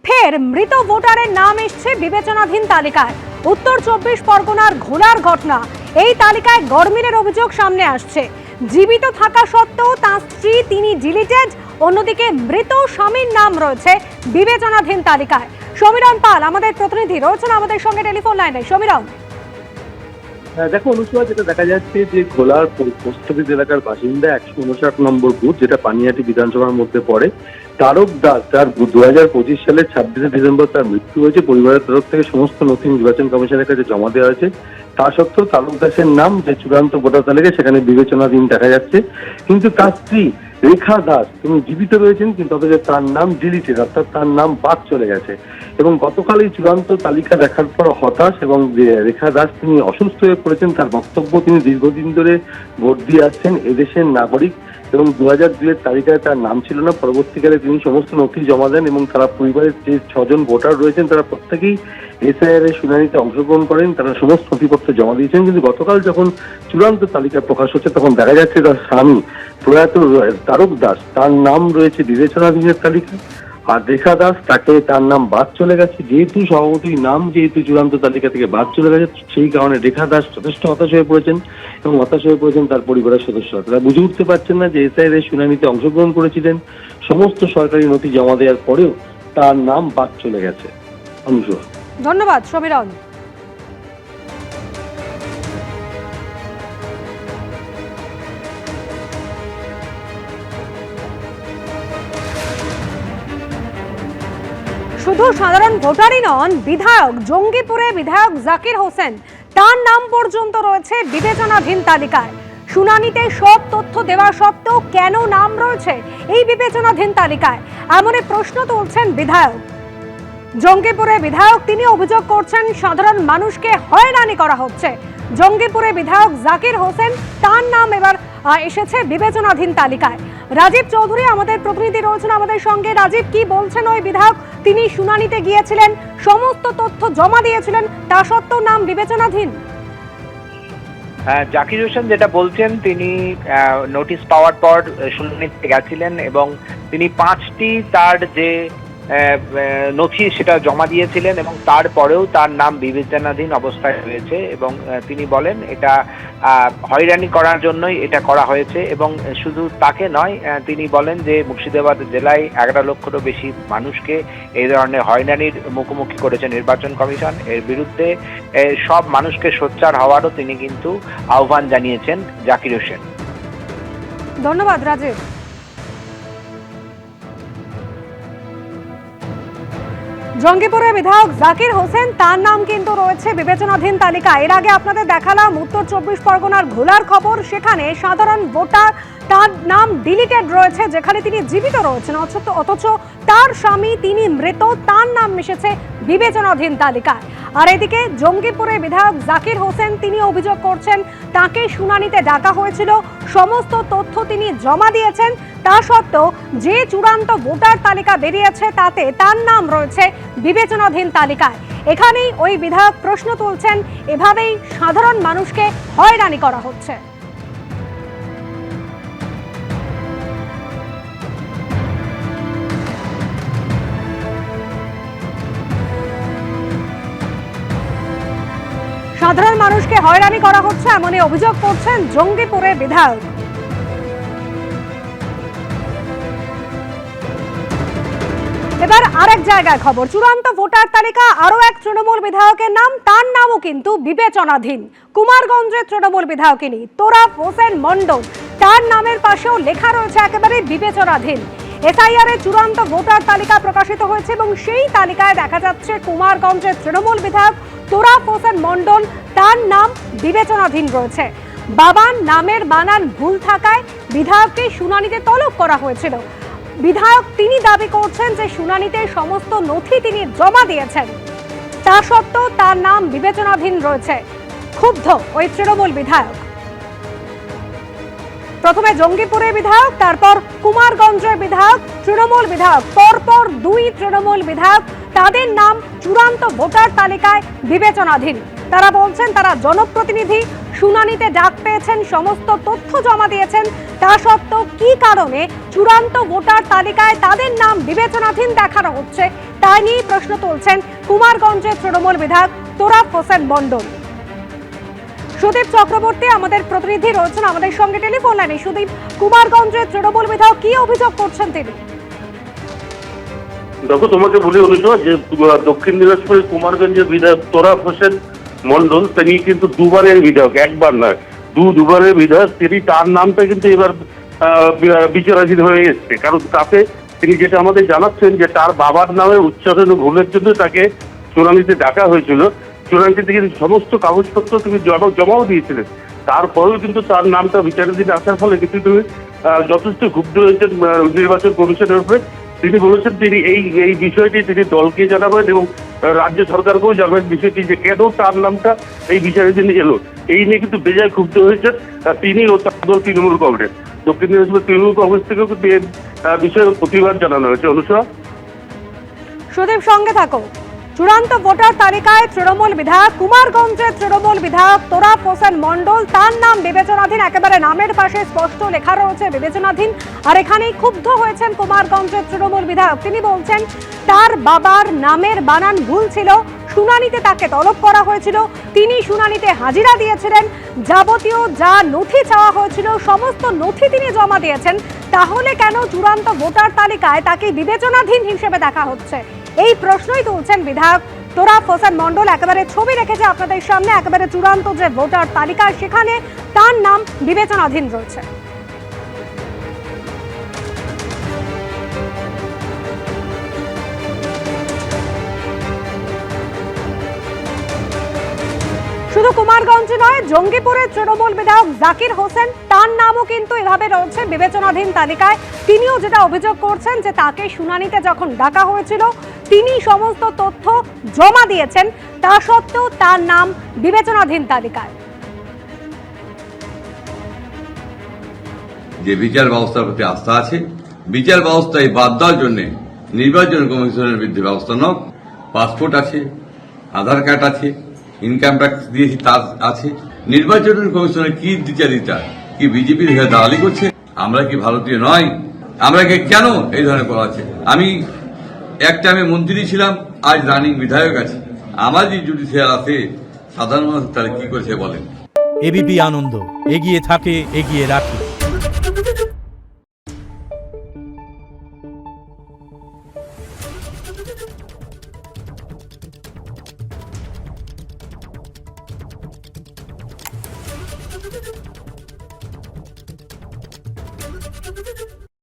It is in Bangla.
ফের মৃত ভোটারের নাম এসছে বিবেচনাধীন তালিকায়। উত্তর 24 পরগনার ঘোলার ঘটনা। এই তালিকায় গরমিলের অভিযোগ সামনে আসছে। জীবিত থাকা সত্ত্বেও তাঁর স্ত্রী তিনি ডিলিটেড, অন্যদিকে মৃত স্বামীর নাম রয়েছে বিবেচনাধীন তালিকায়। সমীরণ পাল আমাদের প্রতিনিধি রয়েছেন আমাদের সঙ্গে টেলিফোন লাইনে। সমীরণ, দেখো অনুষ্কা, যেটা দেখা যাচ্ছে যে ঘোলার পোস্ট অফিস এলাকার বাসিন্দা 159 নম্বর বুথ, যেটা পানিহাটি বিধানসভার মধ্যে পড়ে, তারক দাস, তার 2025 সালের 26শে ডিসেম্বর তার মৃত্যু হয়েছে। পরিবারের তরফ থেকে সমস্ত নথি নির্বাচন কমিশনের কাছে জমা দেওয়া হয়েছে। তা সত্ত্বেও তারক দাসের নাম যে চূড়ান্ত ভোটার তালিকায় সেখানে বিবেচনাধীন দেখা যাচ্ছে। কিন্তু তার স্ত্রী রেখা দাস তিনি জীবিত রয়েছেন, কিন্তু অথচ তার নাম ডিলিটেড, অর্থাৎ তার নাম বাদ চলে গেছে। এবং গতকাল এই চূড়ান্ত তালিকা দেখার পর হতাশ এবং রেখা দাস তিনি অসুস্থ হয়ে পড়েছেন। তার বক্তব্য, তিনি দীর্ঘদিন ধরে ভোট দিয়ে আসছেন, এদেশের নাগরিক, এবং 2002-এর তালিকায় তার নাম ছিল না। পরবর্তীকালে তিনি সমস্ত নথি জমা দেন এবং তারা পরিবারের যে 6 জন ভোটার রয়েছেন তারা প্রত্যেকেই এসআইআর এর শুনানিতে অংশগ্রহণ করেন, তারা সমস্ত নথিপত্র জমা দিয়েছেন। কিন্তু গতকাল যখন চূড়ান্ত তালিকা প্রকাশ হচ্ছে তখন দেখা যাচ্ছে তার স্বামী প্রয়াত তারক দাস, তার নাম রয়েছে বিবেচনাধীনের তালিকায়, আর রেখা দাস তার নাম বাদ চলে গেছে। যেহেতু সভাপতির নাম চূড়ান্ত তালিকা থেকে বাদ চলে গেছে, সেই কারণে রেখা দাস যথেষ্ট হতাশ হয়ে পড়েছেন এবং হতাশ হয়ে পড়েছেন তার পরিবারের সদস্যরা। তারা বুঝে উঠতে পারছেন না যে এসআইআর এর শুনানিতে অংশগ্রহণ করেছিলেন, সমস্ত সরকারি নথি জমা দেওয়ার পরেও তার নাম বাদ চলে গেছে। অনুষ্কা, ধন্যবাদ সমীরণ। শুধু সাধারণ ভোটারই নন, বিধায়ক জঙ্গিপুরে বিধায়ক জাকির হোসেন, তার নাম পর্যন্ত রয়েছে বিবেচনাধীন তালিকায়। শুনানিতে সব তথ্য দেওয়া সত্ত্বেও কেন নাম রয়েছে এই বিবেচনাধীন তালিকায়, এমনই প্রশ্ন তুলছেন বিধায়ক। জঙ্গিপুরে বিধায়ক তিনি অভিযোগ করছেন সাধারণ মানুষকে হয়রানি করা হচ্ছে। জঙ্গিপুরে বিধায়ক জাকির হোসেন, তার নাম এবার এসেছে বিবেচনাধীন তালিকায়। রাজীব চৌধুরী আমাদের প্রতিনিধি রয়েছেন আমাদের সঙ্গে। রাজীব, কি বলছেন ওই বিধায়ক? তিনি শুনানিতে গিয়েছিলেন, সমস্ত তথ্য জমা দিয়েছিলেন, তা সত্ত্বেও নাম বিবেচনাধীন। জাকির হোসেন যেটা বলছেন, তিনি নোটিশ পাওয়ার পর শুনানিতে গেছিলেন এবং তিনি 5টি তার যে নথি সেটা জমা দিয়েছিলেন এবং তারপরেও তার নাম বিবেচনাধীন অবস্থায় রয়েছে। এবং তিনি বলেন এটা হয়রানি করার জন্যই এটা করা হয়েছে। এবং শুধু তাকে নয়, তিনি বলেন যে মুর্শিদাবাদ জেলায় 11 লক্ষেরও বেশি মানুষকে এই ধরনের হয়রানির মুখোমুখি করেছে নির্বাচন কমিশন। এর বিরুদ্ধে সব মানুষকে সোচ্চার হওয়ারও তিনি কিন্তু আহ্বান জানিয়েছেন জাকির হোসেন। ধন্যবাদ রাজীব। জঙ্গিপুরের বিধায়ক জাকির হোসেন, তার নাম কিন্তু রয়েছে বিবেচনাধীন তালিকায়। এর আগে আপনাদের দেখালাম উত্তর 24 পরগনার ঘোলার খবর। সেখানে সাধারণ ভোটার, তার নাম ডিলিটেড রয়েছে, যেখানে তিনি জীবিত রয়েছেন, অথচ তার স্বামী তিনি মৃত, তার নাম মিশেছে বিবেচনাধীন তালিকায়। আর এদিকে জঙ্গিপুরের বিধায়ক জাকির হোসেন তিনি অভিযোগ করছেন তাকে শুনানিতে ডাকা হয়েছিল, সমস্ত তথ্য তিনি জমা দিয়েছেন, তা সত্ত্বেও যে চূড়ান্ত ভোটার তালিকা বেরিয়েছে তাতে তার নাম রয়েছে বিবেচনাধীন তালিকায়। এখানেই ওই বিধায়ক প্রশ্ন তুলছেন, এভাবেই সাধারণ মানুষকে হয়রানি করা হচ্ছে। সাধারণ মানুষকে হয়রানি করা হচ্ছে এমনই অভিযোগ করছেন জঙ্গিপুরের বিধায়ক। এবার আরেক জায়গায় খবর। চূড়ান্ত ভোটার তালিকা আরো এক তৃণমূল বিধায়কের নাম, তার নামও কিন্তু বিবেচনাধীন। কুমারগঞ্জের তৃণমূল বিধায়কিনী তোরাফ হোসেন মন্ডল, তার নামের পাশেও লেখা রয়েছে একেবারে বিবেচনাধীন। এসআইআর এর চূড়ান্ত ভোটার তালিকা প্রকাশিত হয়েছে এবং সেই তালিকায় দেখা যাচ্ছে কুমারগঞ্জের তৃণমূল বিধায়ক তোরাফ হোসেন মন্ডল, তার নাম বিবেচনাধীন রয়েছে। বাবার নামের বানান ভুল থাকায় বিধায়ককে শুনানিতে তলব করা হয়েছিল। বিধায়ক তিনি দাবি করছেন যে শুনানিতে সমস্ত নথি তিনি জমা দিয়েছেন, তা সত্ত্বেও তার নাম বিবেচনাধীন রয়েছে। ক্ষুব্ধ ওই তৃণমূল বিধায়ক। প্রথমে জঙ্গিপুরের বিধায়ক, তারপর কুমারগঞ্জের বিধায়ক, তৃণমূল বিধায়ক, পরপর 2 তৃণমূল বিধায়ক, তাদের নাম চূড়ান্ত ভোটার তালিকায় বিবেচনাধীন। তারা বলছেন তারা জনপ্রতিনিধি, শুনানিতে ডাক পেয়েছেন, সমস্ত তথ্য জমা দিয়েছেন, তা সত্ত্বেও কি কারণে চূড়ান্ত ভোটার তালিকায় তাদের নাম বিবেচনাধীন দেখানো হচ্ছে তা তাই নিয়ে প্রশ্ন তুলছেন কুমারগঞ্জের তৃণমূল বিধায়ক তোরাব হোসেন মণ্ডল। সুদীপ চক্রবর্তী আমাদের প্রতিনিধি রয়েছেন আমাদের সঙ্গে টেলিফোন লাইনে। সুদীপ, কুমারগঞ্জের তৃণমূল বিধায়ক কি অভিযোগ করছেন তিনি? দেখো, তোমাকে বলি অনুষ্কা যে দক্ষিণ দিনাজপুরের কুমারগঞ্জের বিধায়ক তোরাব হোসেন মণ্ডল তিনি কিন্তু দুবারের বিধায়ক, একবার নয় দুবারের বিধায়ক। তিনি তার নামটা কিন্তু এবার বিচারাধীন হয়ে এসছে, কারণ তাতে তিনি যেটা আমাদের জানাচ্ছেন যে তার বাবার নামে উচ্চারণ ভুলের জন্য তাকে শুনানিতে ডাকা হয়েছিল। শুনানিতে কিন্তু সমস্ত কাগজপত্র তিনি জমাও দিয়েছিলেন, তারপরেও কিন্তু তার নামটা বিচারাধীন আসার ফলে কিন্তু তিনি যথেষ্ট ক্ষুব্ধ হয়েছেন নির্বাচন কমিশনের উপরে। তিনি বলেছেন তিনি এই বিষয়টি তিনি দলকে জানাবেন এবং রাজ্য সরকারকেও জানাবেন বিষয়টি যে কেন তার নামটা এই বিচারাধীন এলো। এই নিয়ে কিন্তু বেজায় ক্ষুব্ধ হয়েছেন তিনি ও তার দল তৃণমূল কংগ্রেস। দক্ষিণ দিনাজপুর তৃণমূল কংগ্রেস থেকেও কিন্তু এর বিষয়ে প্রতিবাদ জানানো হয়েছে। অনুষ্কা, সুদীপ সঙ্গে থাকো। চূড়ান্ত ভোটার তালিকায় তৃণমূল বিধায়ক, কুমারগঞ্জের তৃণমূল বিধায়ক তোরাব হোসেন মণ্ডল, তার নাম বিবেচনাধীন, একেবারে নামের পাশে স্পষ্ট লেখা রয়েছে বিবেচনাধীন। আর এখানেই ক্ষুব্ধ হয়েছেন কুমারগঞ্জের তৃণমূল বিধায়ক। তিনি বলছেন তার বাবার নামের বানান ভুল ছিল, শুনানিতে তাকে তলব করা হয়েছিল, তিনি শুনানিতে হাজিরা দিয়েছিলেন, যাবতীয় যা নথি চাওয়া হয়েছিল সমস্ত নথি তিনি জমা দিয়েছেন, তাহলে কেন চূড়ান্ত ভোটার তালিকায় তাকে বিবেচনাধীন হিসেবে দেখা হচ্ছে? এই প্রশ্নই তুলছেন বিধায়ক তোরাব হোসেন মণ্ডল। একেবারে ছবি রেখেছে আপনাদের সামনে, একেবারে চূড়ান্ত যে ভোটার তালিকা সেখানে তার নাম বিবেচনাধীন রয়েছে। শুধু কুমারগঞ্জে নয়, জঙ্গিপুরের তৃণমূল বিধায়ক জাকির হোসেন, তার নামও কিন্তু এভাবে রয়েছে বিবেচনাধীন তালিকায়। তিনিও যেটা অভিযোগ করছেন যে তাকে শুনানিতে যখন ডাকা হয়েছিল তিনি সমস্ত তথ্য জমা দিয়েছেন, তা সত্ত্বেও তার নাম বিবেচনাধীন তালিকায়। যে বিচার ব্যবস্থার প্রতি আস্থা আছে, বিচার ব্যবস্থায় বাদ দেওয়ার জন্য নির্বাচন কমিশনের বিরুদ্ধে ব্যবস্থা নক। পাসপোর্ট আছে, আধার কার্ড আছে, ইনকাম ট্যাক্স দিয়েছি তা আছে। নির্বাচন কমিশনের কি দ্বিচারিতা, কি বিজেপির হয়ে দালালি করছে? আমরা কি ভারতীয় নয়? আমরা কেন এই ধরনের করা আছে? আমি একটা মন্ত্রী ছিলাম, আজ রানিং বিধায়ক আছি। আমার যে জুডিশিয়াল আছে সাধারণ মানুষ তারা কি করছে বলেন? এবিপি আনন্দ, এগিয়ে থাকে, এগিয়ে রাখে।